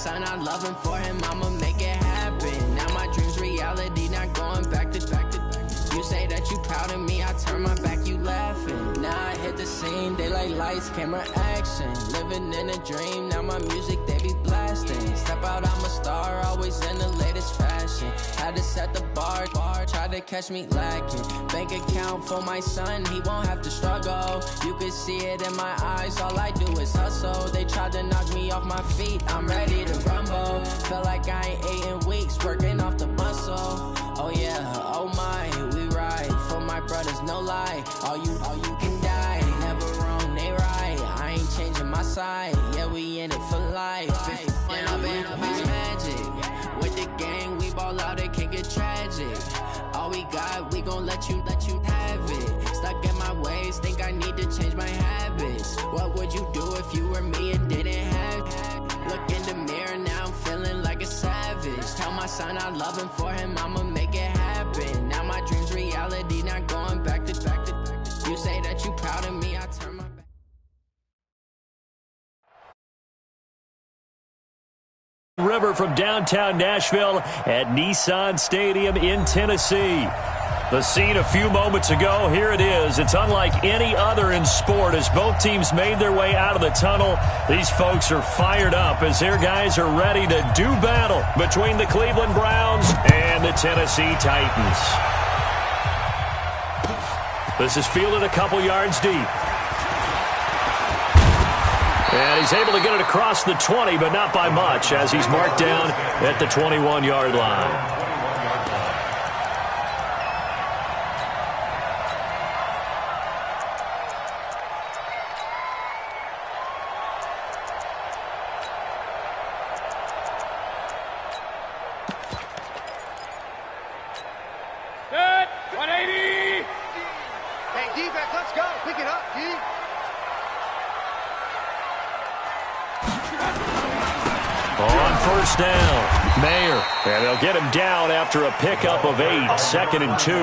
son, I love him. For him, I'ma make it happen. Now my dream's reality, not going back to. You say that you proud of me, I turn my back, you laughing. Now I hit the scene, they like lights, camera, action. Living in a dream, now my music, they be blasting. Step out, I'm a star, always in the latest fashion. Had to set the bar, try to catch me lacking. Bank account for my son, he won't have to struggle. You can see it in my eyes, all I do is hustle. They tried to knock me off my feet, I'm ready to rumble. Feel like I ain't ate in weeks, working off the muscle. Oh yeah, oh my, we ride for my brothers, no lie. All you can die, never wrong, they right. I ain't changing my side, yeah, we in it for life. And I've been magic with the gang, we ball out, it can get tragic. All we got, we gon' let you have it. Stuck in my ways, think I need to change my habits. What would you do if you were me and didn't have it? Look in the mirror, now I'm feeling like a savage. Tell my son I love him, for him I'ma make it happen. Now my dream's reality, not going back to. You say that you proud of me, I turn my back. River from downtown Nashville at Nissan Stadium in Tennessee. The scene a few moments ago, here it is. It's unlike any other in sport as both teams made their way out of the tunnel. These folks are fired up as their guys are ready to do battle between the Cleveland Browns and the Tennessee Titans. This is fielded a couple yards deep. And he's able to get it across the 20, but not by much as he's marked down at the 21-yard line. Down, Mayer, and they'll get him down after a pickup of 8, 2nd and 2.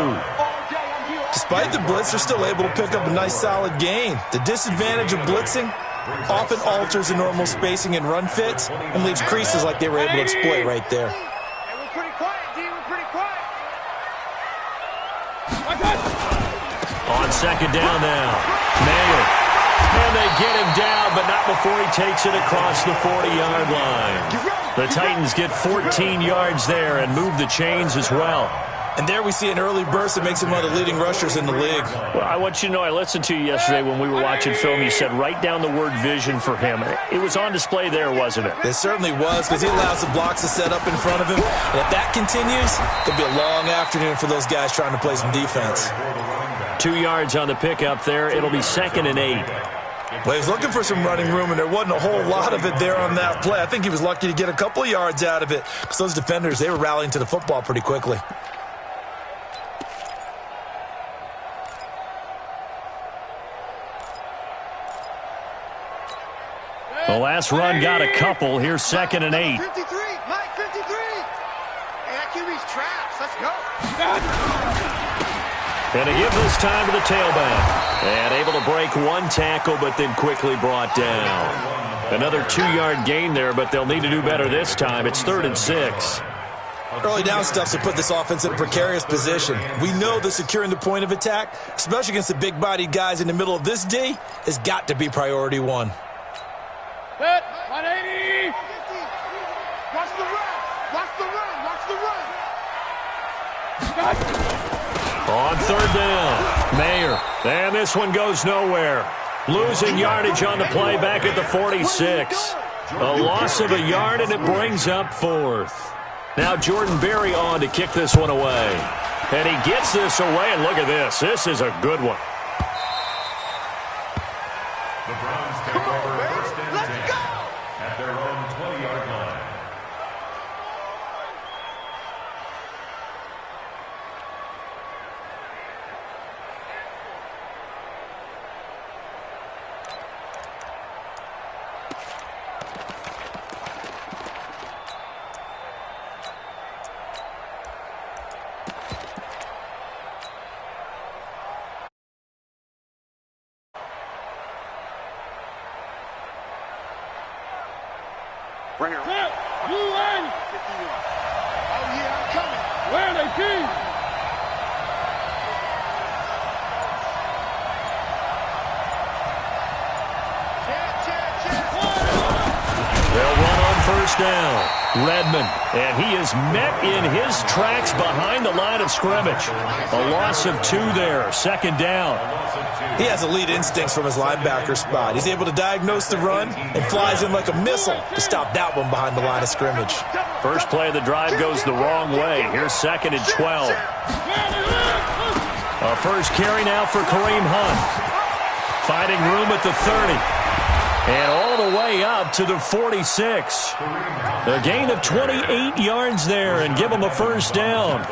Despite the blitz, they're still able to pick up a nice solid gain. The disadvantage of blitzing often alters the normal spacing and run fits and leaves creases like they were able to exploit right there. We're pretty quiet, D. We're pretty quiet. On 2nd down now, Mayer. And they get him down, but not before he takes it across the 40-yard line. The Titans get 14 yards there and move the chains as well. And there we see an early burst that makes him one of the leading rushers in the league. Well, I want you to know, I listened to you yesterday when we were watching film. You said write down the word vision for him. It was on display there, wasn't it? It certainly was, because he allows the blocks to set up in front of him. And if that continues, it'll be a long afternoon for those guys trying to play some defense. 2 yards on the pickup there. It'll be 2nd and 8. Well, he was looking for some running room, and there wasn't a whole lot of it there on that play. I think he was lucky to get a couple yards out of it, because those defenders, they were rallying to the football pretty quickly. The last run got a couple. Here's 2nd and 8. 53, Mike, 53. Hey, that QB's trash. Let's go. And to give this time to the tailback. And able to break one tackle, but then quickly brought down. Another 2-yard gain there, but they'll need to do better this time. It's 3rd and 6. Early down stuffs to put this offense in a precarious position. We know that securing the point of attack, especially against the big-bodied guys in the middle of this D, has got to be priority 1. Hit, 180. Watch the run. Watch the run. Watch the run. On 3rd down, Mayer. And this one goes nowhere. Losing yardage on the play back at the 46. A loss of a yard, and it brings up 4th. Now Jordan Berry on to kick this one away. And he gets this away, and look at this. This is a good one. The Browns take over 1st and 10 at their own 20-yard line. Right here. yeah, I'm coming. Where are they, team? They'll run on first down. Redmond, and he is met in his tracks behind the line of scrimmage. A loss of 2 there, second down. He has elite instincts from his linebacker spot. He's able to diagnose the run and flies in like a missile to stop that one behind the line of scrimmage. First play of the drive goes the wrong way. Here's second and 12. A first carry now for Kareem Hunt. Finding room at the 30. And all the way up to the 46. A gain of 28 yards there and give him a first down.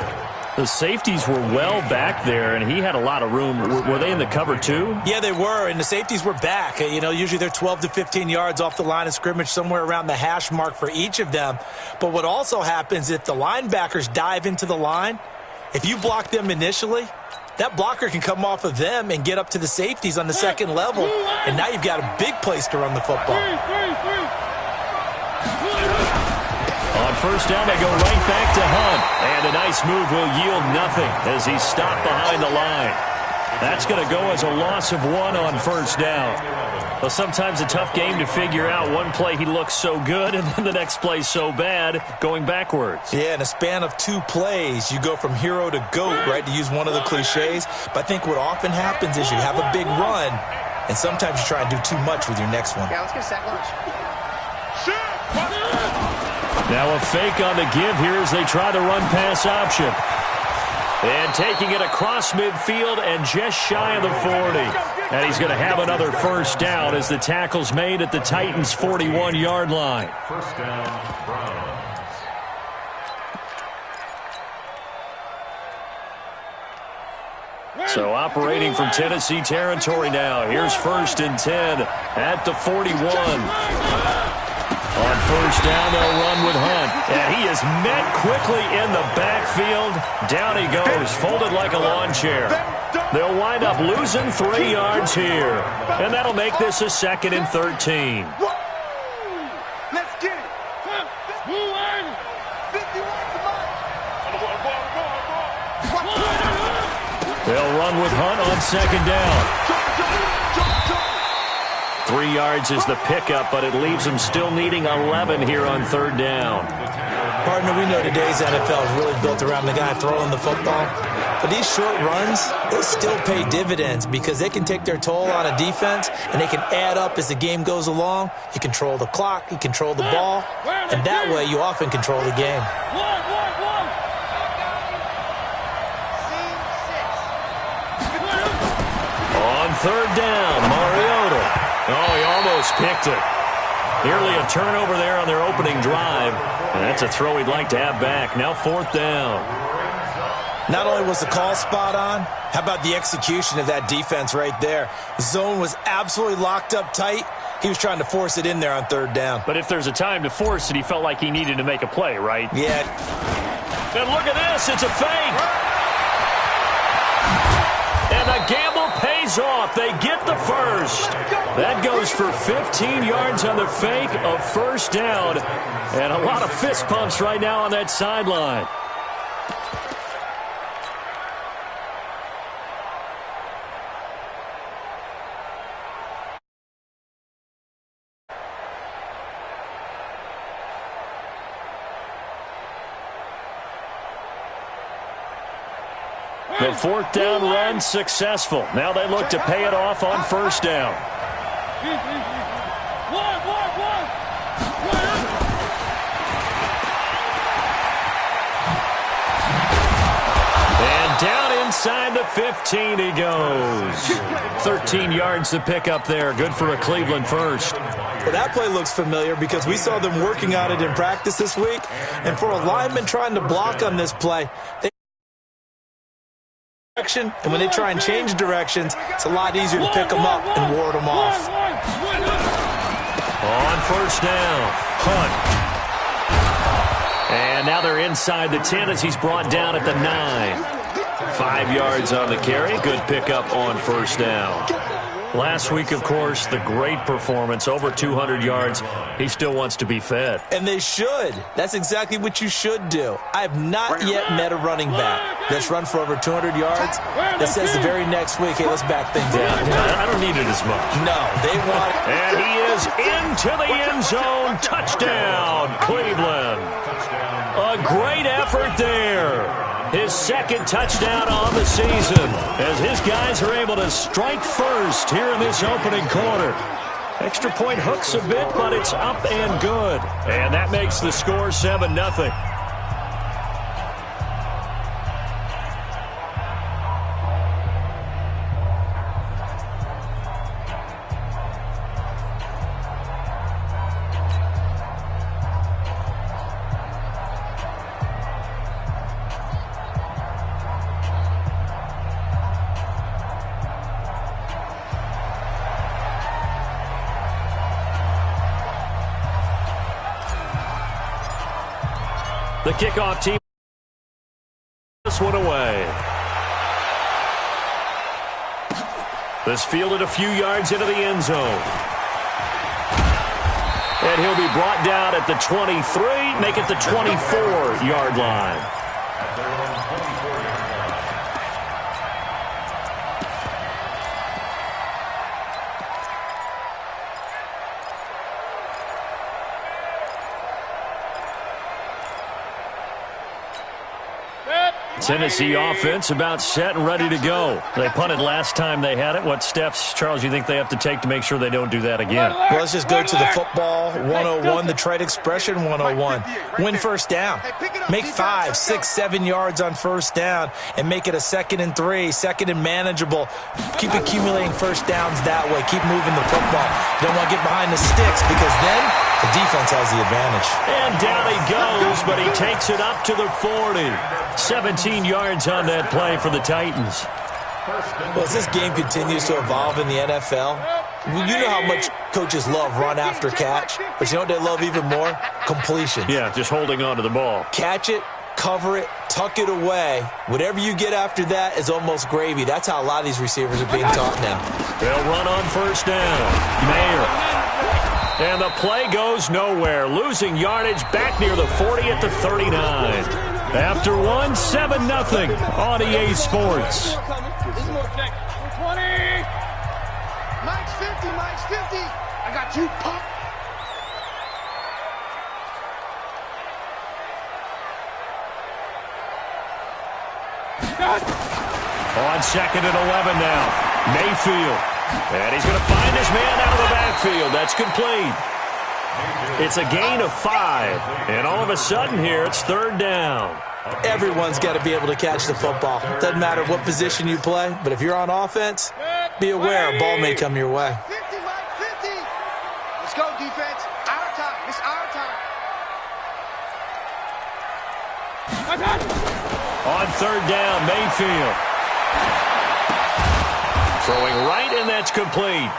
The safeties were well back there, and he had a lot of room. Were they in the cover too? Yeah, they were, and the safeties were back. You know, usually they're 12 to 15 yards off the line of scrimmage, somewhere around the hash mark for each of them. But what also happens if the linebackers dive into the line, if you block them initially, that blocker can come off of them and get up to the safeties on the second level, and now you've got a big place to run the football. On first down, they go right back to Hunt, and a nice move will yield nothing as he's stopped behind the line. That's going to go as a loss of 1 on first down. Well, sometimes a tough game to figure out. One play he looks so good, and then the next play so bad, going backwards. Yeah, in a span of 2 plays, you go from hero to GOAT, right, to use one of the cliches. But I think what often happens is you have a big run, and sometimes you try and do too much with your next one. Yeah, let's get a sack lunch. Now a fake on the give here as they try the run-pass option. And taking it across midfield and just shy of the 40. And he's going to have another first down as the tackle's made at the Titans' 41-yard line. First down, Browns. So operating from Tennessee territory now. Here's first and 10 at the 41. On first down, they'll run with Hunt. And he is met quickly in the backfield. Down he goes, folded like a lawn chair. They'll wind up losing 3 yards here. And that'll make this a second and 13. Let's get it. 51 They'll run with Hunt on second down. 3 yards is the pickup, but it leaves them still needing 11 here on third down. Partner, we know today's NFL is really built around the guy throwing the football. But these short runs, they still pay dividends because they can take their toll on a defense, and they can add up as the game goes along. You control the clock, you control the ball, and that way you often control the game. On third down, Mariota. Oh, he almost picked it. Nearly a turnover there on their opening drive. And that's a throw he'd like to have back. Now fourth down. Not only was the call spot on, how about the execution of that defense right there? The zone was absolutely locked up tight. He was trying to force it in there on third down. But if there's a time to force it, he felt like he needed to make a play, right? Yeah. And look at this. It's a fake. And the gamble pays off. They get the first. That goes for 15 yards on the fake, a first down. And a lot of fist pumps right now on that sideline. The fourth down run successful. Now they look to pay it off on first down. And down inside the 15 he goes. 13 yards to pick up there. Good for a Cleveland first. Well, that play looks familiar because we saw them working on it in practice this week. And for a lineman trying to block on this play, and when they try and change directions, it's a lot easier to pick them up and ward them off. On first down, Hunt. And now they're inside the 10 as he's brought down at the 9. 5 yards on the carry. Good pickup on first down. Last week, of course, the great performance, over 200 yards. He still wants to be fed. And they should. That's exactly what you should do. I have not yet met a running back that's run for over 200 yards that says the very next week, hey, let's back things down. I don't need it as much. No, they want it. And he is into the end zone. Touchdown, Cleveland. A great effort there. His second touchdown on the season as his guys are able to strike first here in this opening quarter. Extra point hooks a bit, but it's up and good. And that makes the score 7-0. The kickoff team this one away. This fielded a few yards into the end zone. And he'll be brought down at the 23, make it the 24-yard line. At their own 24-yard line. Tennessee offense about set and ready to go. They punted last time they had it. What steps, Charles, you think they have to take to make sure they don't do that again? Well, let's just go to the football 101, the trade expression 101. Win first down. Make 5, 6, 7 yards on first down and make it a 2nd and 3, 2nd and manageable. Keep accumulating first downs that way. Keep moving the football. You don't want to get behind the sticks because then the defense has the advantage. And down he goes, but he takes it up to the 40. 17 yards on that play for the Titans. Well, as this game continues to evolve in the NFL, you know how much coaches love run after catch, but you know what they love even more? Completion. Yeah, just holding on to the ball. Catch it, cover it, tuck it away. Whatever you get after that is almost gravy. That's how a lot of these receivers are being taught now. They'll run on first down. Mayer. And the play goes nowhere. Losing yardage back near the 40 at the 39. After one, 7-0 on EA Sports. Mike's 50, Mike's 50. I got you, punk. On 2nd and 11 now. Mayfield. And he's going to find his man out of the backfield. That's complete. It's a gain of 5. And all of a sudden here, it's 3rd down. Everyone's got to be able to catch the football. Doesn't matter what position you play, but if you're on offense, be aware a ball may come your way. 50, Mike, 50. Let's go, defense. Our time. It's our time. On 3rd down, Mayfield. Throwing right, and that's complete.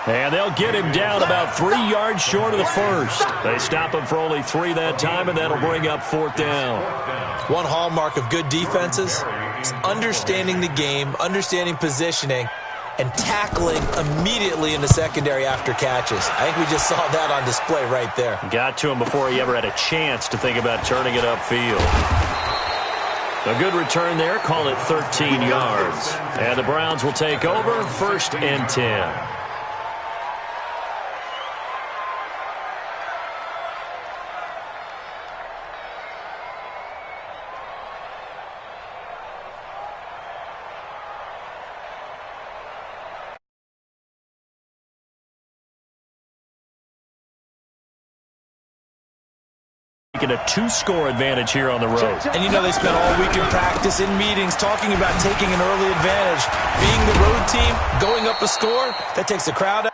And they'll get him down about 3 yards short of the first. They stop him for only 3 that time, and that'll bring up 4th down. One hallmark of good defenses is understanding the game, understanding positioning, and tackling immediately in the secondary after catches. I think we just saw that on display right there. Got to him before he ever had a chance to think about turning it upfield. A good return there, call it 13 yards. And the Browns will take over, 1st and 10. A 2-score advantage here on the road. And you know they spent all week in practice, in meetings, talking about taking an early advantage. Being the road team, going up a score, that takes the crowd out.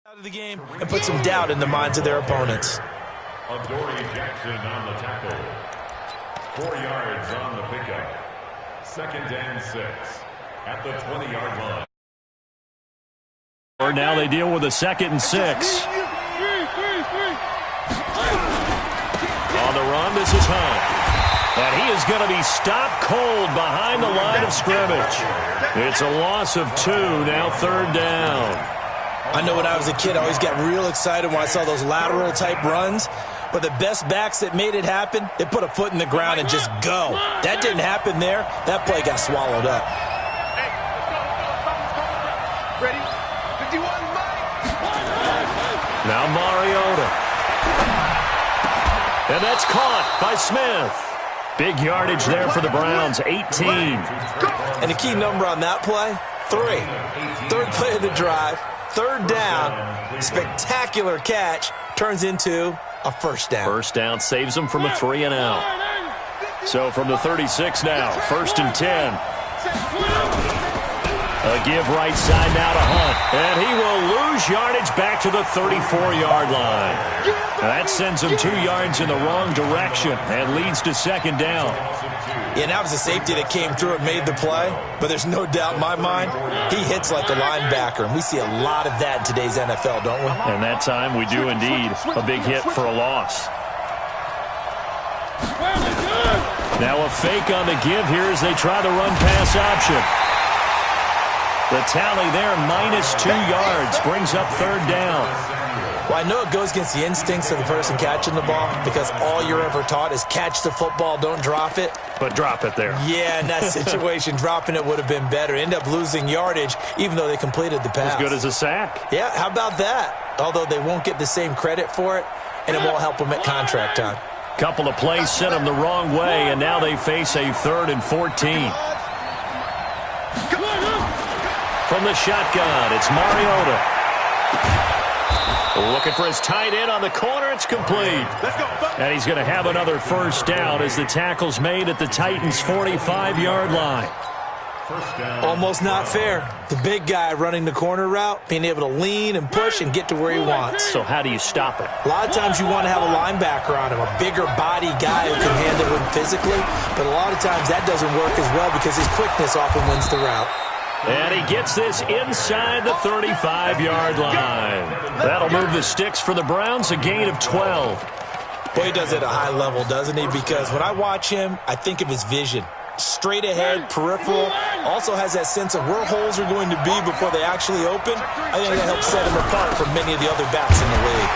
Out of the game and put some doubt in the minds of their opponents. Adoree Jackson on the tackle. 4 yards on the pickup. 2nd and 6 at the 20-yard line. Now they deal with a 2nd and 6. On the run, this is Hunt. And he is going to be stopped cold behind the line of scrimmage. It's a loss of 2, now 3rd down. I know when I was a kid, I always got real excited when I saw those lateral-type runs. But the best backs that made it happen, they put a foot in the ground and just go. That didn't happen there. That play got swallowed up. Hey, let's go. Ready? 51, Mike. Now Mariota. And that's caught by Smith. Big yardage there for the Browns, 18. And the key number on that play, 3. 3rd play of the drive, 3rd down, spectacular catch, turns into a 1st down. 1st down saves them from a 3 and out. So from the 36 now, 1st and 10. A give right side now to Hunt. And he will lose yardage back to the 34-yard line. That sends him 2 yards in the wrong direction and leads to 2nd down. Yeah, that was a safety that came through and made the play, but there's no doubt in my mind, he hits like a linebacker, and we see a lot of that in today's NFL, don't we? And that time we do indeed. A big hit for a loss. Now a fake on the give here as they try the run-pass option. The tally there, -2 yards, brings up 3rd down. Well, I know it goes against the instincts of the person catching the ball because all you're ever taught is catch the football, don't drop it. But drop it there. Yeah, in that situation, dropping it would have been better. End up losing yardage, even though they completed the pass. As good as a sack. Yeah, how about that? Although they won't get the same credit for it, and it won't help them at contract time. Couple of plays sent them the wrong way, and now they face a 3rd and 14. From the shotgun, it's Mariota. Looking for his tight end on the corner. It's complete. And he's going to have another 1st down as the tackle's made at the Titans' 45-yard line. Almost not fair. The big guy running the corner route, being able to lean and push and get to where he wants. So how do you stop it? A lot of times you want to have a linebacker on him, a bigger body guy who can handle him physically. But a lot of times that doesn't work as well because his quickness often wins the route. And he gets this inside the 35-yard line. That'll move the sticks for the Browns, a gain of 12. Boy, he does it at a high level, doesn't he? Because when I watch him, I think of his vision. Straight ahead, peripheral, also has that sense of where holes are going to be before they actually open. I think that helps set him apart from many of the other backs in the league.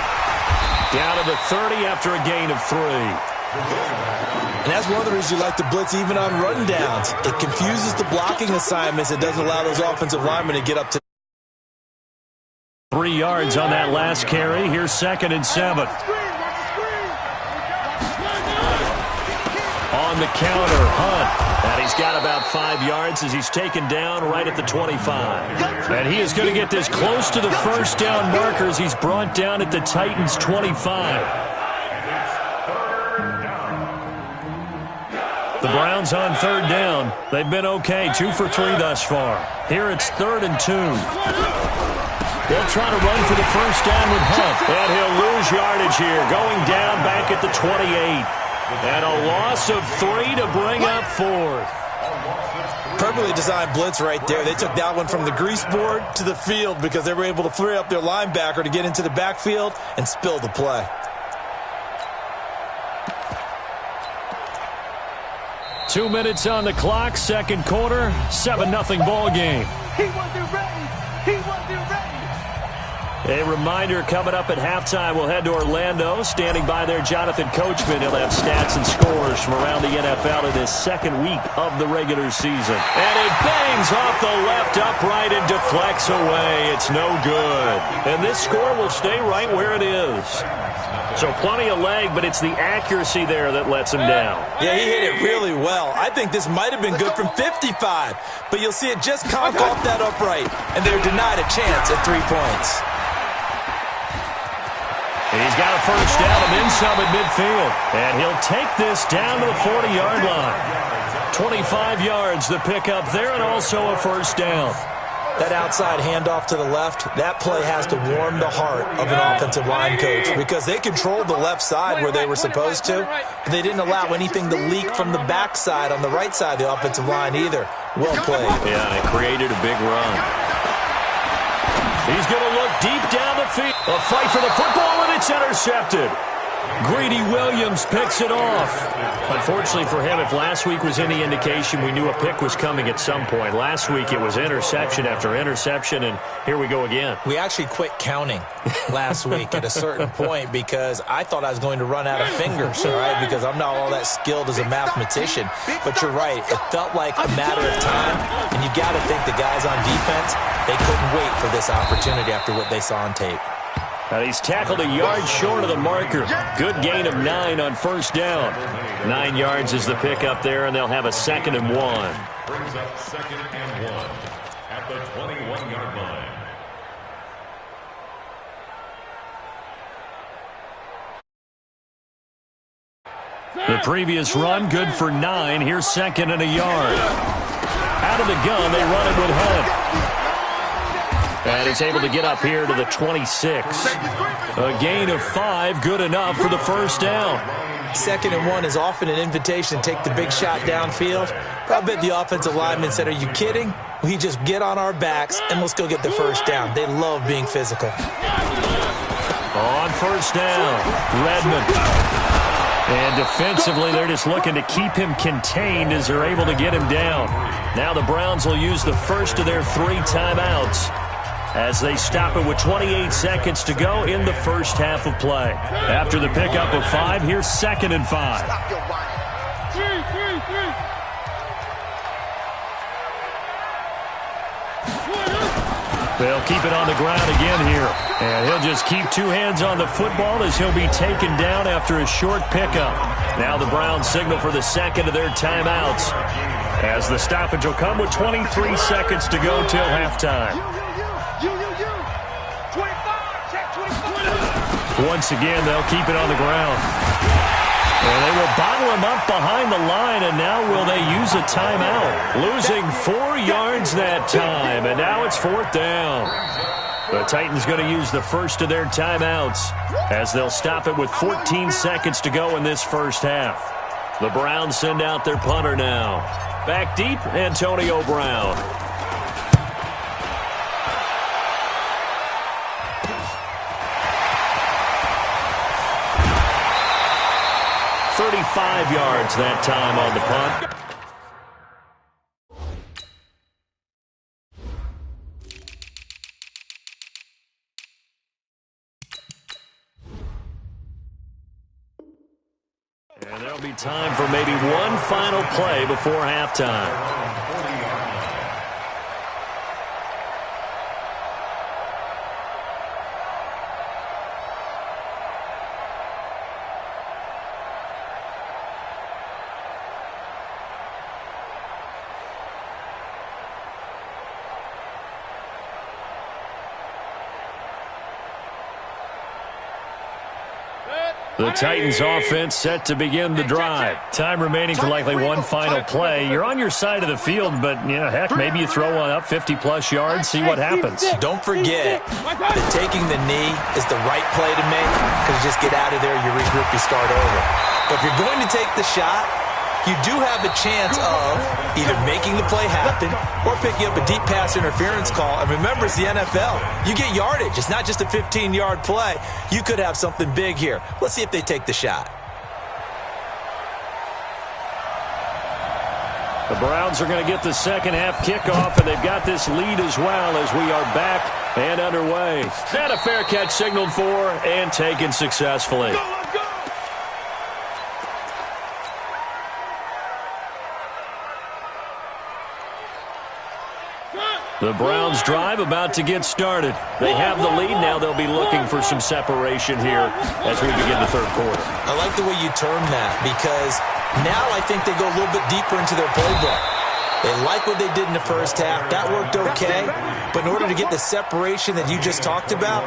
Down to the 30 after a gain of 3. And that's one of the reasons you like to blitz even on run downs. It confuses the blocking assignments. It doesn't allow those offensive linemen to get up to 3 yards on that last carry. Here's 2nd and 7. On the counter, Hunt. And he's got about 5 yards as he's taken down right at the 25. And he is going to get this close to the 1st down markers. He's brought down at the Titans' 25. The Browns on 3rd down. They've been okay, 2 for 3 thus far. Here it's 3rd and 2. They'll try to run for the 1st down with Hunt. And he'll lose yardage here, going down back at the 28. And a loss of 3 to bring up 4th. Perfectly designed blitz right there. They took that one from the grease board to the field because they were able to free up their linebacker to get into the backfield and spill the play. Two minutes on the clock, 2nd quarter, 7-0 ball game. He wasn't ready. He wasn't ready. A reminder coming up at halftime, we'll head to Orlando. Standing by there, Jonathan Coachman. He'll have stats and scores from around the NFL in this 2nd week of the regular season. And it bangs off the left upright and deflects away. It's no good. And this score will stay right where it is. So plenty of leg, but it's the accuracy there that lets him down. Yeah, he hit it really well. I think this might have been good from 55. But you'll see it just conk off that upright. And they're denied a chance at 3 points. And he's got a 1st down and then some at midfield. And he'll take this down to the 40-yard line. 25 yards the pickup there and also a 1st down. That outside handoff to the left, that play has to warm the heart of an offensive line coach because they controlled the left side where they were supposed to, but they didn't allow anything to leak from the backside on the right side of the offensive line either. Well played. Yeah, and it created a big run. He's going to look deep down the field. A fight for the football, and it's intercepted. Greedy Williams picks it off. Unfortunately for him, if last week was any indication, we knew a pick was coming at some point. Last week it was interception after interception, and here we go again. We actually quit counting last week at a certain point because I thought I was going to run out of fingers, all right, because I'm not all that skilled as a mathematician. But you're right. It felt like a matter of time, and you got to think the guys on defense, they couldn't wait for this opportunity after what they saw on tape. Now he's tackled a yard short of the marker. Good gain of 9 on first down. 9 yards is the pickup there, and they'll have a 2nd and 1. Brings up 2nd and 1 at the 21-yard line. The previous run, good for 9. Here's 2nd and a yard. Out of the gun, they run it with Hunt. And he's able to get up here to the 26. A gain of 5, good enough for the first down. 2nd and 1 is often an invitation to take the big shot downfield. I bet the offensive lineman said, are you kidding? We just get on our backs and let's go get the first down. They love being physical. On first down, Redmond. And defensively, they're just looking to keep him contained as they're able to get him down. Now the Browns will use the first of their 3 timeouts as they stop it with 28 seconds to go in the first half of play. After the pickup of 5, here's 2nd and 5. They'll keep it on the ground again here. And he'll just keep 2 hands on the football as he'll be taken down after a short pickup. Now the Browns signal for the 2nd of their timeouts as the stoppage will come with 23 seconds to go till halftime. Once again, they'll keep it on the ground. And they will bottle him up behind the line, and now will they use a timeout? Losing 4 yards that time, and now it's 4th down. The Titans going to use the first of their timeouts as they'll stop it with 14 seconds to go in this first half. The Browns send out their punter now. Back deep, Antonio Brown. 35 yards that time on the punt. And there'll be time for maybe one final play before halftime. The Titans offense set to begin the drive. Time remaining for likely one final play. You're on your side of the field, but, you know, heck, maybe you throw one up 50-plus yards, see what happens. Don't forget that taking the knee is the right play to make because you just get out of there, you regroup, you start over. But if you're going to take the shot, you do have a chance of either making the play happen or picking up a deep pass interference call. And remember, it's the NFL. You get yardage. It's not just a 15-yard play. You could have something big here. Let's see if they take the shot. The Browns are going to get the second half kickoff, and they've got this lead as well as we are back and underway. And a fair catch signaled for and taken successfully. The Browns drive about to get started. They have the lead. Now they'll be looking for some separation here as we begin the third quarter. I like the way you term that because now I think they go a little bit deeper into their playbook. They like what they did in the first half. That worked okay. But in order to get the separation that you just talked about,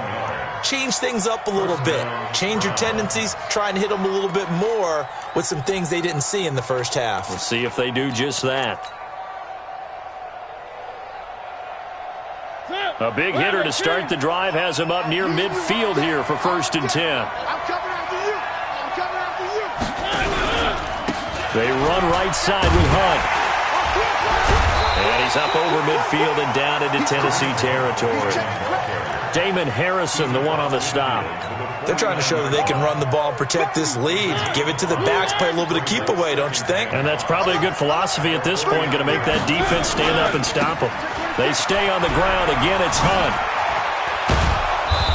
change things up a little bit. Change your tendencies. Try and hit them a little bit more with some things they didn't see in the first half. We'll see if they do just that. A big hitter to start the drive has him up near midfield here for 1st and 10. I'm coming after you. I'm coming after you. They run right side with Hunt. And he's up over midfield and down into Tennessee territory. Damon Harrison, the one on the stop. They're trying to show that they can run the ball and protect this lead. Give it to the backs, play a little bit of keep away, don't you think? And that's probably a good philosophy at this point, going to make that defense stand up and stop them. They stay on the ground. Again, it's Hunt.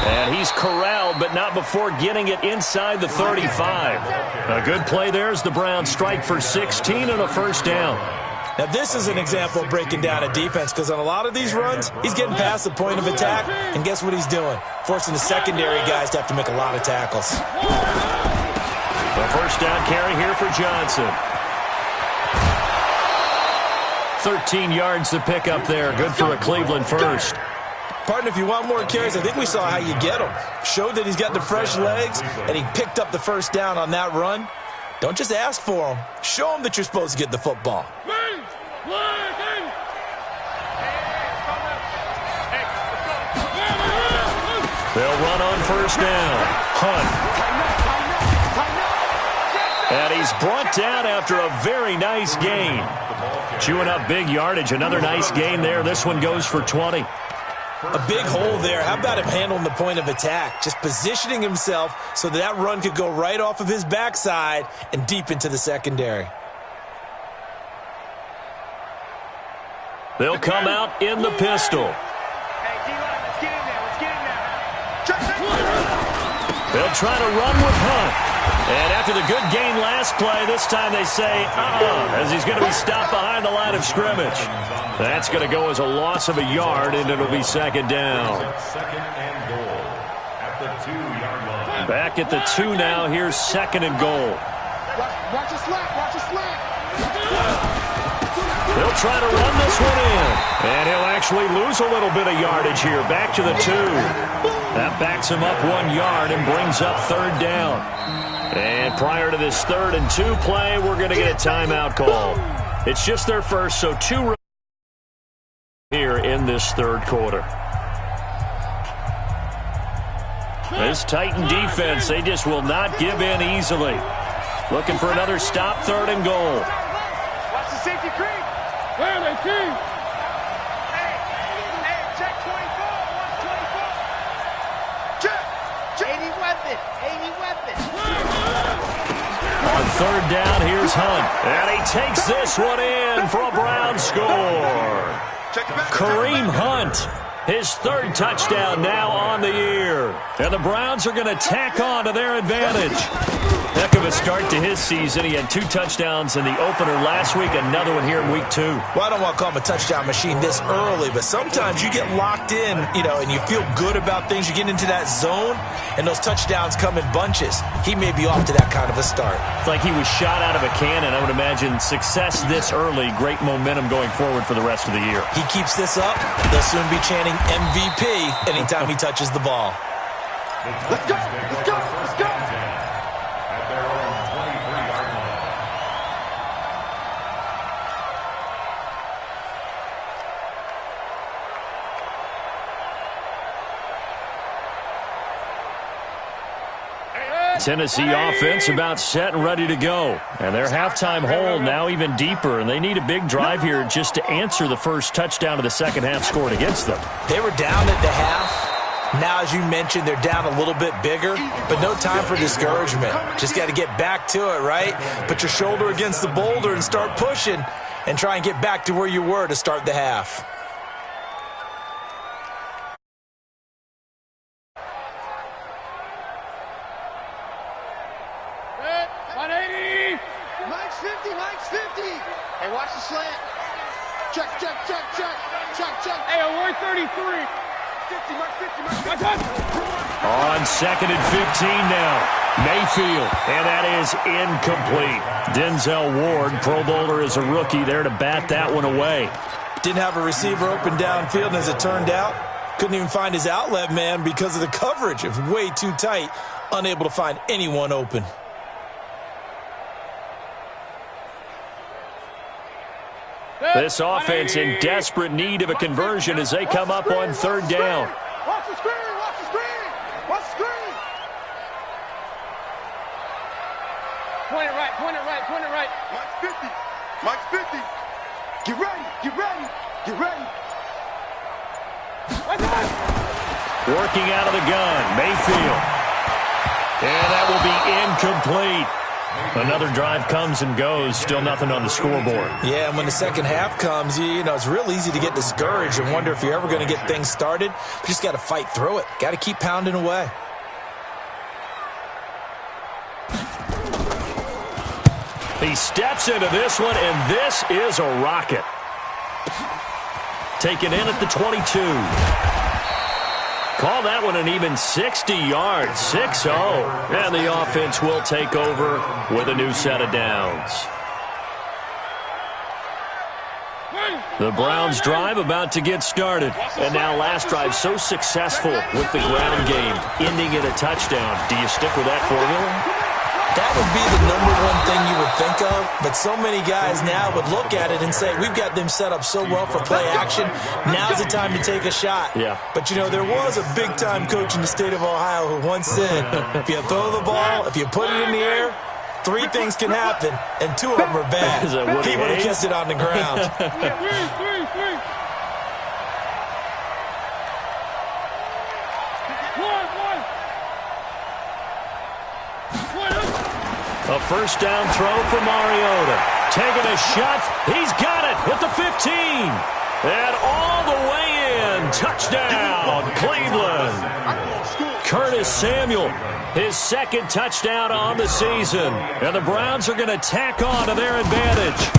And he's corralled, but not before getting it inside the 35. A good play there as the Browns strike for 16 and a 1st down. Now, this is an example of breaking down a defense, because on a lot of these runs, he's getting past the point of attack, and guess what he's doing? Forcing the secondary guys to have to make a lot of tackles. The 1st down carry here for Johnson. 13 yards to pick up there. Good for a Cleveland 1st. Partner, if you want more carries, I think we saw how you get them. Showed that he's got the fresh legs, and he picked up the 1st down on that run. Don't just ask for them. Show them that you're supposed to get the football. They'll run on 1st down. Hunt. And he's brought down after a very nice gain. Chewing up big yardage. Another nice gain there. This one goes for 20. A big hole there. How about him handling the point of attack? Just positioning himself so that run could go right off of his backside and deep into the secondary. They'll come out in the pistol. Hey, D-line, let's get in there. Let's get in there. They'll try to run with Hunt. And after the good gain last play, this time they say, as he's going to be stopped behind the line of scrimmage. That's going to go as a loss of a yard, and it'll be 2nd down. 2nd and goal at the 2-yard line. Back at the 2 now. Here's 2nd and goal. Watch a slack. Watch a slack. They'll try to run this one in. And he'll actually lose a little bit of yardage here. Back to the 2. That backs him up 1 yard and brings up 3rd down. And prior to this 3rd and 2 play, we're going to get a timeout call. It's just their first, so 2 here in this 3rd quarter. This Titan defense, they just will not give in easily. Looking for another stop, 3rd and goal. Watch the safety creep. Where are they, team? Hey, check 24. Watch 24. Check. Any weapon. On 3rd down, here's Hunt. And he takes this one in for a Brown score. Kareem Hunt, his 3rd touchdown now on the year. And the Browns are going to tack on to their advantage. Heck of a start to his season. He had 2 touchdowns in the opener last week, another one here in week 2. Well, I don't want to call him a touchdown machine this early, but sometimes you get locked in, and you feel good about things. You get into that zone, and those touchdowns come in bunches. He may be off to that kind of a start. It's like he was shot out of a cannon. I would imagine success this early, great momentum going forward for the rest of the year. He keeps this up, they'll soon be chanting MVP anytime he touches the ball. Let's go. Let's go. Let's go. At their own 23-yard line. Tennessee offense about set and ready to go. And their halftime hole now even deeper, and they need a big drive here just to answer the first touchdown of the second half scored against them. They were down at the half. Now, as you mentioned, they're down a little bit bigger, but no time for discouragement. Just got to get back to it, right? Put your shoulder against the boulder and start pushing and try and get back to where you were to start the half. Mike's 50. Hey, watch the slant. Check. Hey, we're 33. 50, Mike 50. On 2nd and 15 now. Mayfield, and that is incomplete. Denzel Ward, Pro Bowler as a rookie, there to bat that one away. Didn't have a receiver open downfield, and as it turned out, couldn't even find his outlet man because of the coverage. It was way too tight, unable to find anyone open. This offense in desperate need of a conversion as they come up on third down. Watch the screen! Watch the screen! Watch the screen! Point it right, point it right, point it right. Mike's 50. Mike's 50. Get ready, get ready, get ready. Working out of the gun, Mayfield. And that will be incomplete. Another drive comes and goes, still nothing on the scoreboard. Yeah, and when the second half comes, you know, it's real easy to get discouraged and wonder if you're ever going to get things started. But you just got to fight through it. Got to keep pounding away. He steps into this one, and this is a rocket. Taken in at the 22. Call that one an even 60 yards, 6-0. And the offense will take over with a new set of downs. The Browns drive about to get started. And now last drive so successful with the ground game, ending in a touchdown. Do you stick with that formula? That would be the number one thing you would think of, but so many guys now would look at it and say, we've got them set up so well for play action, now's the time to take a shot. Yeah. But, you know, there was a big-time coach in the state of Ohio who once said, if you throw the ball, if you put it in the air, 3 things can happen, and 2 of them are bad. He would have kissed it on the ground. A first down throw for Mariota. Taking a shot. He's got it at the 15. And all the way in. Touchdown, Cleveland. Curtis Samuel, his second touchdown on the season. And the Browns are going to tack on to their advantage.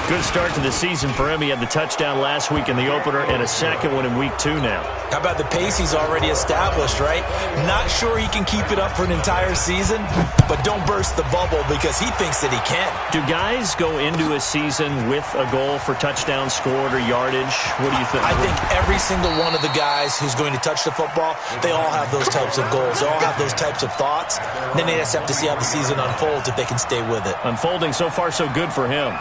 Good start to the season for him. He had the touchdown last week in the opener and a second one in week 2 now. How about the pace he's already established, right? Not sure he can keep it up for an entire season, but don't burst the bubble because he thinks that he can. Do guys go into a season with a goal for touchdown scored or yardage? What do you think? I think every single one of the guys who's going to touch the football, they all have those types of goals. They all have those types of thoughts. And then they just have to see how the season unfolds if they can stay with it. Unfolding so far so good for him.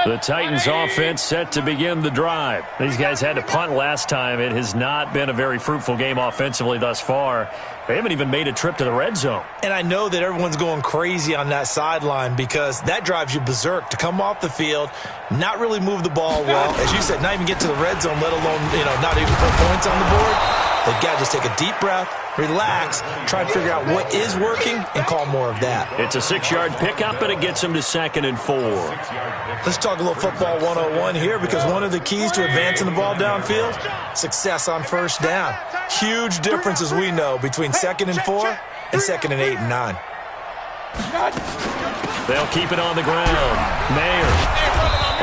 The Titans offense set to begin the drive. These guys had to punt last time. It has not been a very fruitful game offensively thus far. They haven't even made a trip to the red zone. And I know that everyone's going crazy on that sideline because that drives you berserk to come off the field, not really move the ball well. As you said, not even get to the red zone, let alone, not even put points on the board. They've got to just take a deep breath, relax, try and figure out what is working, and call more of that. It's a 6-yard pickup, and it gets them to 2nd and 4. Let's talk a little football 101 here because one of the keys to advancing the ball downfield, success on first down. Huge difference, as we know, between 2nd and 4 and 2nd and 8 and 9. They'll keep it on the ground. Mayer.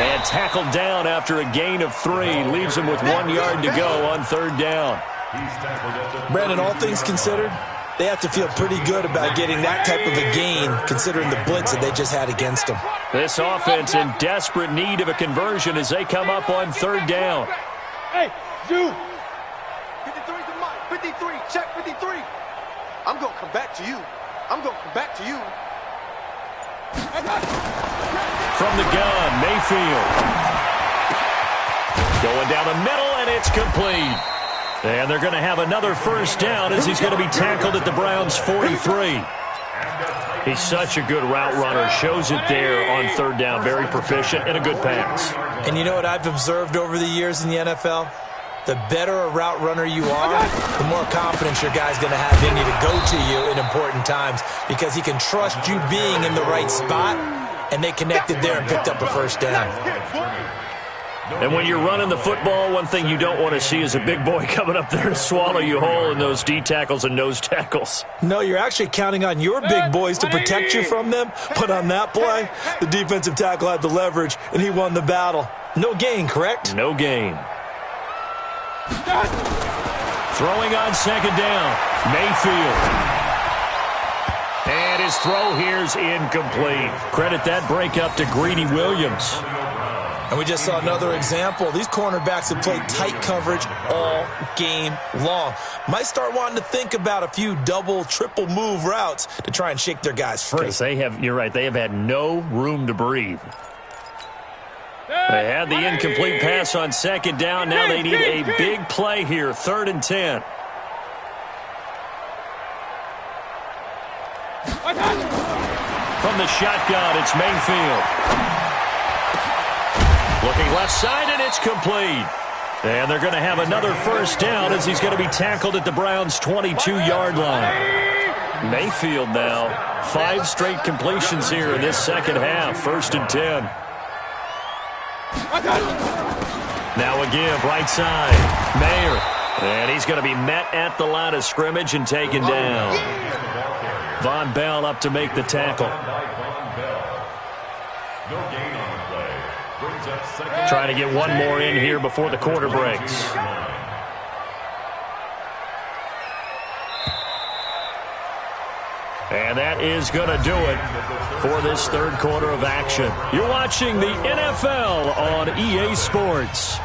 And tackled down after a gain of 3. Leaves him with 1 yard to go on third down. Brandon, all things considered, they have to feel pretty good about getting that type of a gain considering the blitz that they just had against them. This offense in desperate need of a conversion as they come up on third down. Hey, you. 53 to Mike. 53. Check 53. I'm going to come back to you. I'm going to come back to you. From the gun, Mayfield. Going down the middle, and it's complete. And they're going to have another first down as he's going to be tackled at the Browns' 43. He's such a good route runner. Shows it there on third down. Very proficient and a good pass. And you know what I've observed over the years in the NFL? The better a route runner you are, the more confidence your guy's going to have in you to go to you in important times because he can trust you being in the right spot, and they connected there and picked up a first down. And when you're running the football, one thing you don't want to see is a big boy coming up there to swallow you whole in those D tackles and nose tackles. No, you're actually counting on your big boys to protect you from them. But on that play, the defensive tackle had the leverage, and he won the battle. No gain, correct? No gain. Throwing on second down, Mayfield. And his throw here's incomplete. Credit that breakup to Greedy Williams. And we just saw another example. These cornerbacks have played tight coverage all game long. Might start wanting to think about a few double, triple move routes to try and shake their guys free. Because you're right, they have had no room to breathe. They had the incomplete pass on second down. Now they need a big play here, 3rd and 10. From the shotgun, it's Mayfield. Looking left side, and it's complete. And they're going to have another first down as he's going to be tackled at the Browns' 22-yard line. Mayfield now, 5 straight completions here in this second half, 1st and 10. Now a give, right side, Mayer. And he's going to be met at the line of scrimmage and taken down. Von Bell up to make the tackle. Trying to get one more in here before the quarter breaks. And that is going to do it for this 3rd quarter of action. You're watching the NFL on EA Sports.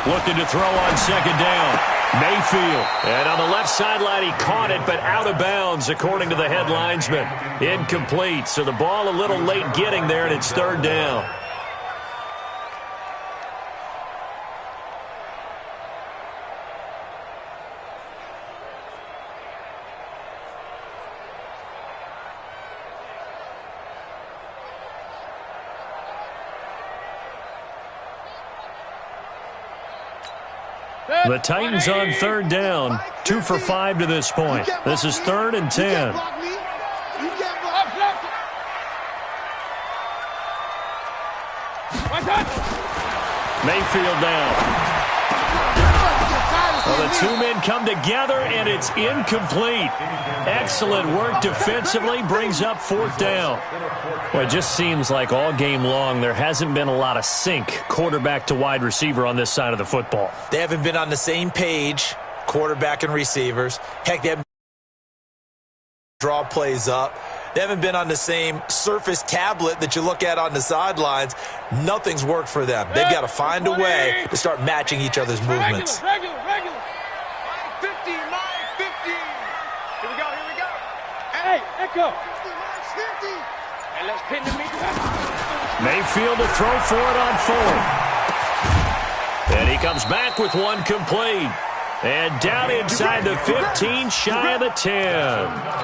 Looking to throw on second down. Mayfield. And on the left sideline, he caught it, but out of bounds, according to the head linesman. Incomplete. So the ball a little late getting there, and it's 3rd down. The Titans on 3rd down, 2 for 5 to this point. This is 3rd and 10. Mayfield down. Well, the 2 men come together, and it's incomplete. Excellent work defensively, brings up 4th down. Well, it just seems like all game long there hasn't been a lot of sync quarterback to wide receiver on this side of the football. They haven't been on the same page, quarterback and receivers. Heck, they haven't draw plays up. They haven't been on the same surface tablet that you look at on the sidelines. Nothing's worked for them. They've got to find a way to start matching each other's movements. Regular. 50, 50. Here we go. Hey, Echo. 50. And let's pin the meat. Mayfield to throw for it on 4th. And he comes back with one complete. And down inside the 15, shy of the 10.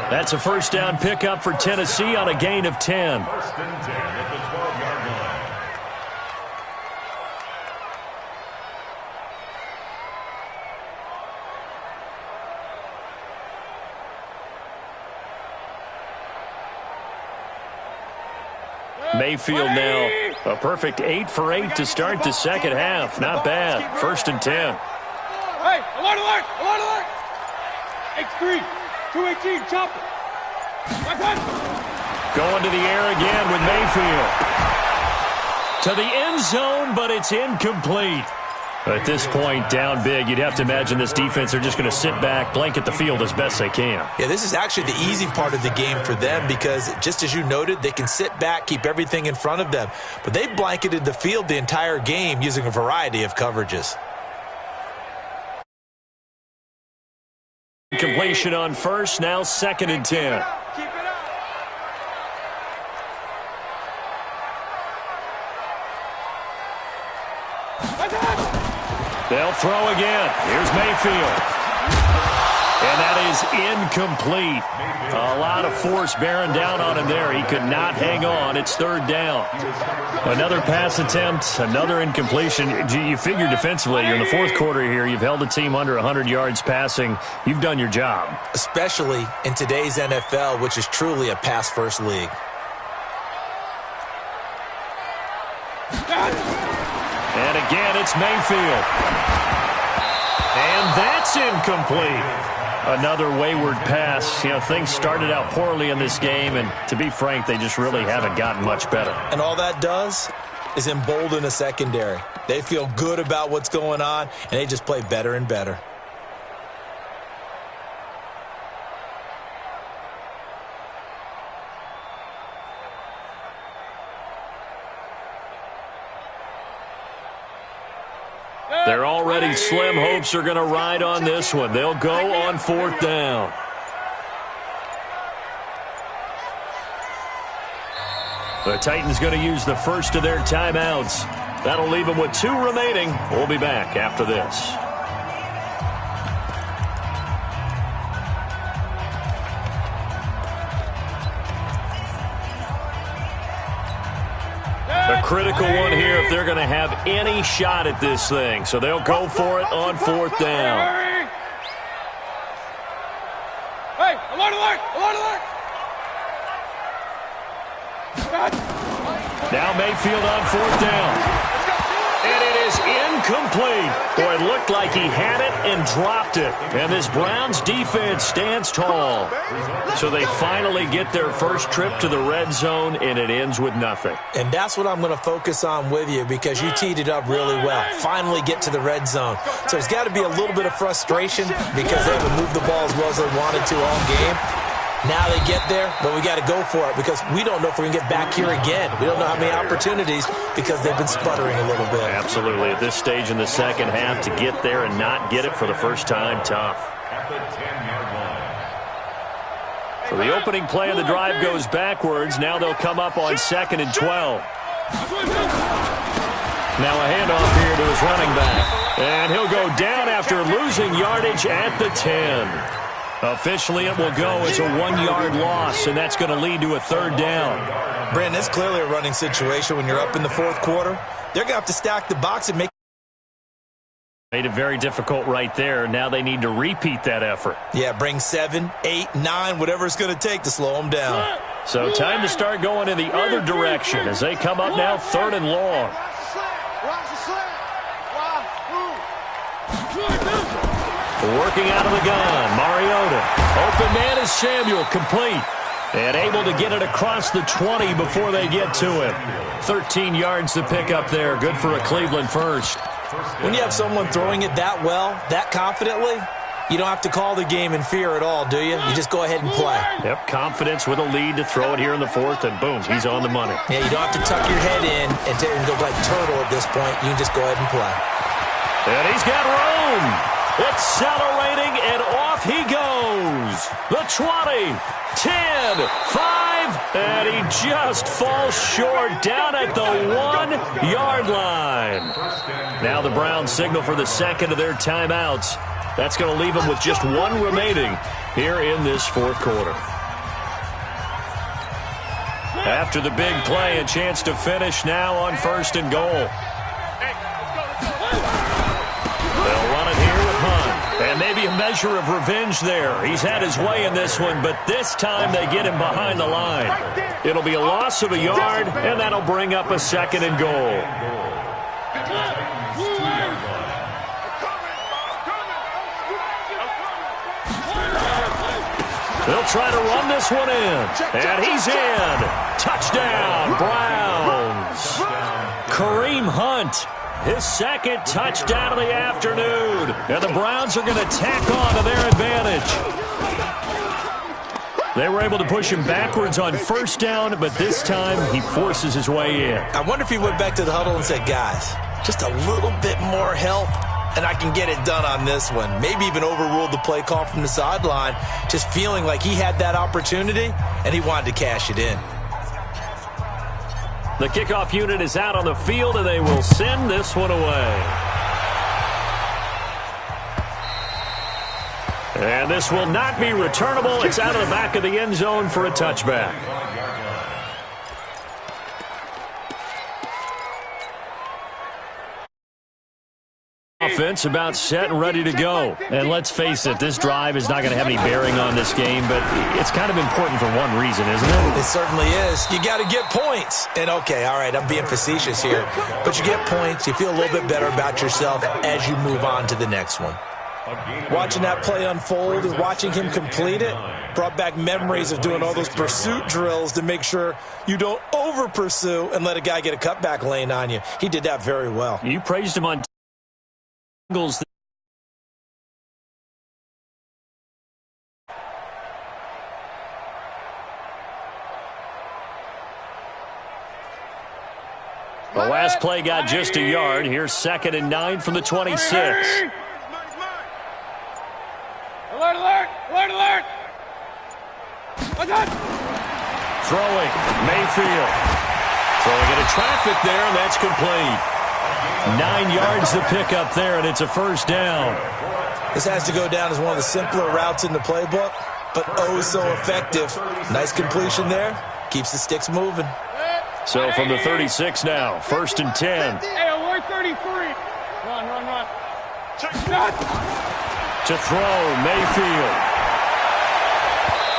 That's a first down pickup for Tennessee on a gain of 10. 1st and 10 at the 12-yard line. Mayfield now a perfect 8 for 8 to start the second half. Not bad. 1st and 10. Hey, alert! X3, 218, chopper. Going to the air again with Mayfield. To the end zone, but it's incomplete. At this point, down big, you'd have to imagine this defense are just going to sit back, blanket the field as best they can. Yeah, this is actually the easy part of the game for them because, just as you noted, they can sit back, keep everything in front of them. But they've blanketed the field the entire game using a variety of coverages. Completion on 1st, now 2nd and 10. Keep it up. They'll throw again. Here's Mayfield. And that is incomplete. A lot of force bearing down on him there. He could not hang on. It's 3rd down. Another pass attempt, another incompletion. You figure defensively, you're in the 4th quarter here. You've held a team under 100 yards passing. You've done your job. Especially in today's NFL, which is truly a pass-first league. And again, it's Mayfield. And that's incomplete. Another wayward pass. You know, things started out poorly in this game, and to be frank, they just really haven't gotten much better. And all that does is embolden a secondary. They feel good about what's going on, and they just play better and better. Their already slim hopes are going to ride on this one. They'll go on 4th down. The Titans going to use the first of their timeouts. That'll leave them with 2 remaining. We'll be back after this. A critical one here if they're going to have any shot at this thing. So they'll go for it on 4th down. Hey, alert, alert, alert, alert! Now Mayfield on 4th down. And it is incomplete. Boy, it looked like he had it and dropped it. And this Browns defense stands tall. So they finally get their first trip to the red zone, and it ends with nothing. And that's what I'm going to focus on with you because you teed it up really well. Finally get to the red zone. So there's got to be a little bit of frustration because they haven't moved the ball as well as they wanted to all game. Now they get there, but we got to go for it because we don't know if we're going to get back here again. We don't know how many opportunities because they've been sputtering a little bit. Absolutely. At this stage in the second half, to get there and not get it for the first time, tough. At the 10-yard line. So the opening play of the drive goes backwards. Now they'll come up on 2nd and 12. Now a handoff here to his running back. And he'll go down after losing yardage at the 10. Officially, it will go as a 1-yard loss, and that's going to lead to a 3rd down. Brandon, it's clearly a running situation when you're up in the 4th quarter. They're going to have to stack the box and make. Made it very difficult right there. Now they need to repeat that effort. Yeah, bring 7, 8, 9, whatever it's going to take to slow them down. So time to start going in the other direction as they come up now 3rd and long. Working out of the gun, Mariota. Open man is Samuel, complete. And able to get it across the 20 before they get to him. 13 yards to pick up there. Good for a Cleveland first. When you have someone throwing it that well, that confidently, you don't have to call the game in fear at all, do you? You just go ahead and play. Yep, confidence with a lead to throw it here in the 4th, and boom, he's on the money. Yeah, you don't have to tuck your head in and go like turtle at this point. You can just go ahead and play. And he's got room. Accelerating, and off he goes. The 20, 10, 5, and he just falls short down at the 1-yard line. Now the Browns signal for the second of their timeouts. That's going to leave them with just 1 remaining here in this 4th quarter. After the big play, a chance to finish now on 1st and goal. They'll run it here with Hunt. And maybe a measure of revenge there. He's had his way in this one, but this time they get him behind the line. It'll be a loss of a yard, and that'll bring up a 2nd and goal. They'll try to run this one in. And he's in. Touchdown, Browns. Kareem Hunt. His 2nd touchdown of the afternoon. And the Browns are going to tack on to their advantage. They were able to push him backwards on 1st down, but this time he forces his way in. I wonder if he went back to the huddle and said, guys, just a little bit more help, and I can get it done on this one. Maybe even overruled the play call from the sideline, just feeling like he had that opportunity, and he wanted to cash it in. The kickoff unit is out on the field, and they will send this one away. And this will not be returnable. It's out of the back of the end zone for a touchback. Offense about set and ready to go. And let's face it, this drive is not going to have any bearing on this game, but it's kind of important for one reason, isn't it? It certainly is. You got to get points. And okay, all right, I'm being facetious here, but you get points, you feel a little bit better about yourself as you move on to the next one. Watching that play unfold and watching him complete it brought back memories of doing all those pursuit drills to make sure you don't over-pursue and let a guy get a cutback lane on you. He did that very well. You praised him on angles. The last play got just a yard. Here's 2nd and 9 from the 26. Alert, alert! Alert, alert! Throwing, Mayfield. Throwing into traffic there, and that's complete. 9 yards to pick up there, and it's a first down. This has to go down as one of the simpler routes in the playbook, but oh so effective. Nice completion there. Keeps the sticks moving. So from the 36 now, 1st and 10. Hey, alert 33. Run. To throw, Mayfield.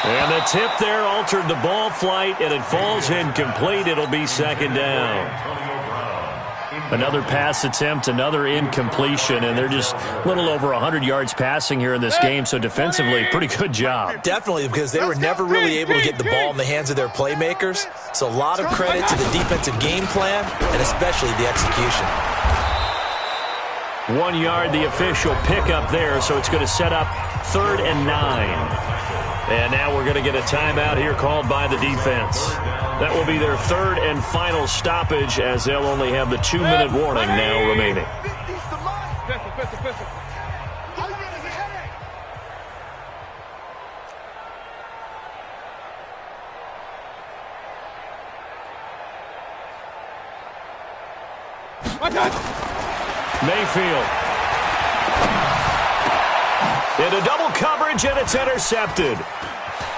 And the tip there altered the ball flight, and it falls incomplete. It'll be 2nd down. Another pass attempt, another incompletion, and they're just a little over 100 yards passing here in this game, so defensively, pretty good job. Definitely, because they were never really able to get the ball in the hands of their playmakers, so a lot of credit to the defensive game plan, and especially the execution. 1 yard, the official pickup there, so it's going to set up 3rd and 9. And now we're going to get a timeout here called by the defense. That will be their 3rd and final stoppage, as they'll only have the 2-minute warning now remaining. Pistol. Mayfield. Into double coverage, and it's intercepted.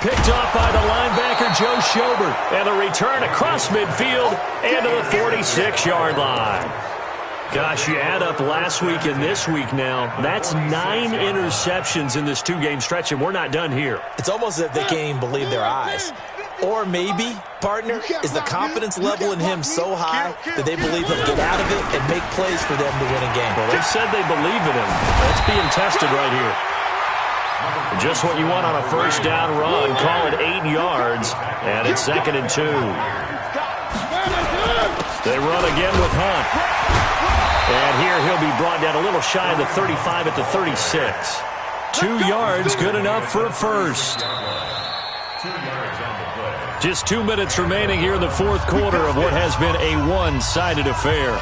Picked off by the linebacker, Joe Schobert. And the return across midfield and to the 46-yard line. Gosh, you add up last week and this week now. That's 9 interceptions in this 2-game stretch, and we're not done here. It's almost as if they can't even believe their eyes. Or maybe, partner, is the confidence level in him so high that they believe he'll get out of it and make plays for them to win a game. Well, they've said they believe in him. That's being tested right here. Just what you want on a first down run. Call it 8 yards, and it's 2nd and 2. They run again with Hunt. And here he'll be brought down a little shy of the 35 at the 36. 2 yards, good enough for a first. Just 2 minutes remaining here in the 4th quarter of what has been a one-sided affair.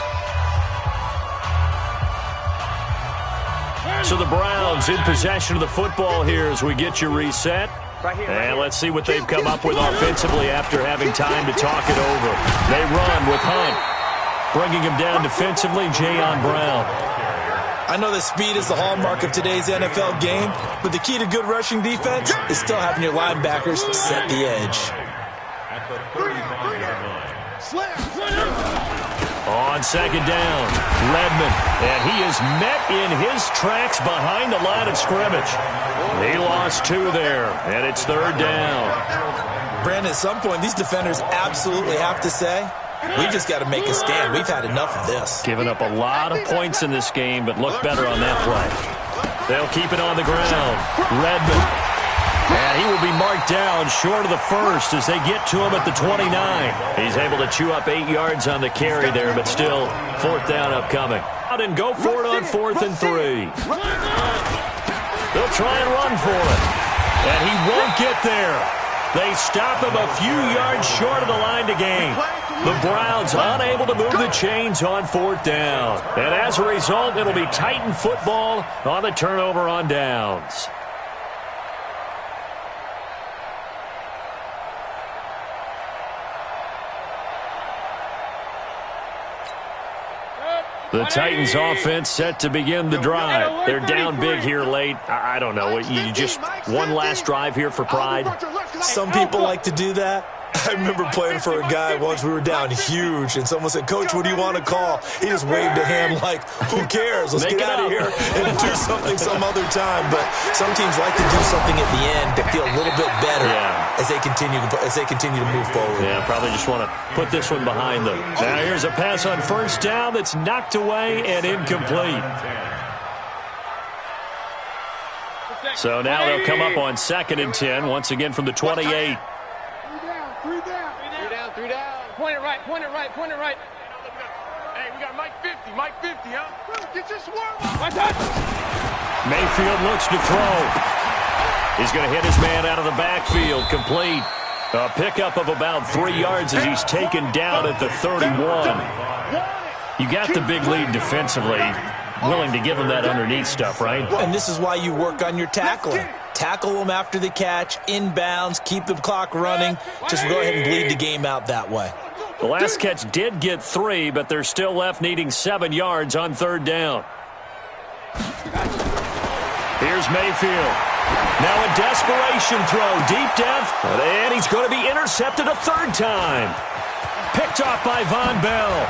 So the Browns in possession of the football here as we get you reset. And let's see what they've come up with offensively after having time to talk it over. They run with Hunt. Bringing him down defensively, Jayon Brown. I know that speed is the hallmark of today's NFL game, but the key to good rushing defense is still having your linebackers set the edge. At the 35-yard line. On 2nd down, Redmond, and he is met in his tracks behind the line of scrimmage. He lost 2 there, and it's 3rd down. Brandon, at some point, these defenders absolutely have to say, we've just got to make a stand. We've had enough of this. Given up a lot of points in this game, but look better on that play. They'll keep it on the ground. Redmond. And he will be marked down short of the first as they get to him at the 29. He's able to chew up 8 yards on the carry there, but still 4th down upcoming. Out and go for it on 4th and 3. They'll try and run for it. And he won't get there. They stop him a few yards short of the line to gain. The Browns unable to move the chains on 4th down. And as a result, it'll be Titan football on the turnover on downs. The Titans offense set to begin the drive. They're down big here late. I don't know. You just one last drive here for pride? Some people like to do that. I remember playing for a guy once. We were down huge, and someone said, "Coach, what do you want to call?" He just waved a hand like, "Who cares? Let's get out of here and do something some other time." But some teams like to do something at the end to feel a little bit better as they continue to move forward. Yeah, probably just want to put this one behind them. Now here's a pass on 1st down that's knocked away and incomplete. So now they'll come up on 2nd and 10, once again from the 28. 3 down. Point it right. Hey, we got Mike 50, huh? Get your swarm up. Mayfield looks to throw. He's going to hit his man out of the backfield, complete. A pickup of about 3 yards as he's taken down at the 31. You got the big lead defensively. Willing to give him that underneath stuff, right? And this is why you work on your tackling. Tackle them after the catch, inbounds, keep the clock running. Just go ahead and bleed the game out that way. The last catch did get 3, but they're still left needing 7 yards on 3rd down. Here's Mayfield. Now a desperation throw deep down. And he's going to be intercepted a 3rd time. Picked off by Von Bell.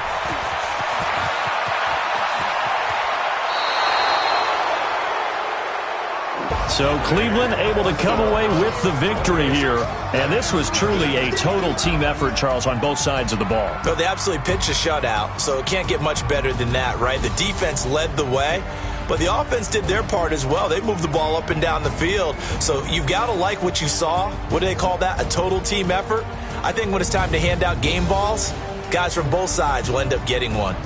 So Cleveland able to come away with the victory here. And this was truly a total team effort, Charles, on both sides of the ball. No, they absolutely pitched a shutout, so it can't get much better than that, right? The defense led the way, but the offense did their part as well. They moved the ball up and down the field. So you've got to like what you saw. What do they call that? A total team effort? I think when it's time to hand out game balls, guys from both sides will end up getting one.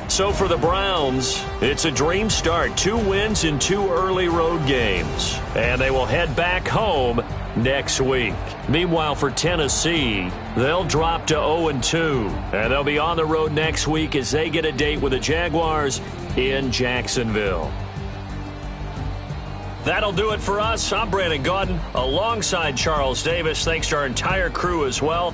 So for the Browns, it's a dream start. 2 wins in 2 early road games. And they will head back home next week. Meanwhile, for Tennessee, they'll drop to 0-2. And they'll be on the road next week as they get a date with the Jaguars in Jacksonville. That'll do it for us. I'm Brandon Gaudin alongside Charles Davis. Thanks to our entire crew as well.